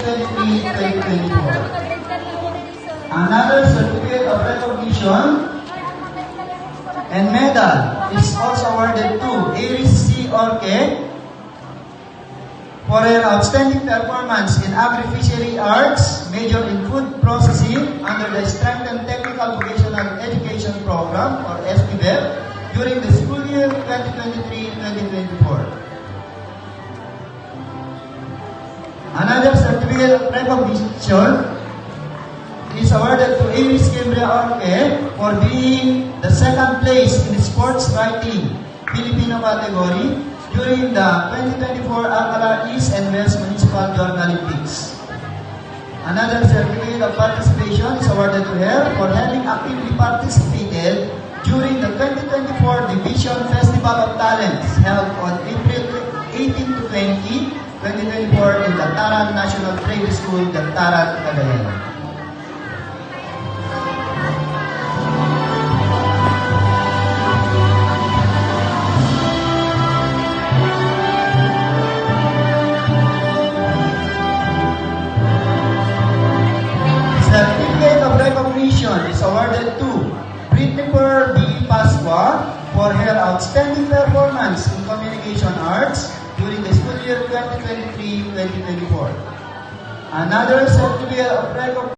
2023-2024. Another certificate of recognition and medal is also awarded to Iris C. Orque for her outstanding performance in Agri-Fishery Arts, major in food processing under the Strengthened Technical Vocational Education Program or STVEP during the school year 2023-2024. Another certificate of recognition is awarded to Iris Cambria Orque for being the second place in sports writing Filipino category during the 2024 Alcala East and West Municipal Journalistics. Another certificate of participation is awarded to her for having actively participated during the 2024 Division Festival of Talents held on April 18 to 20, 2024 in the Taran National Trade School, the Taran, Cagayan. Certificate of recognition is awarded to Britney Pearl B. Pasqua for her outstanding performance in communication arts during the school year 2023-2024. Another certificate of recognition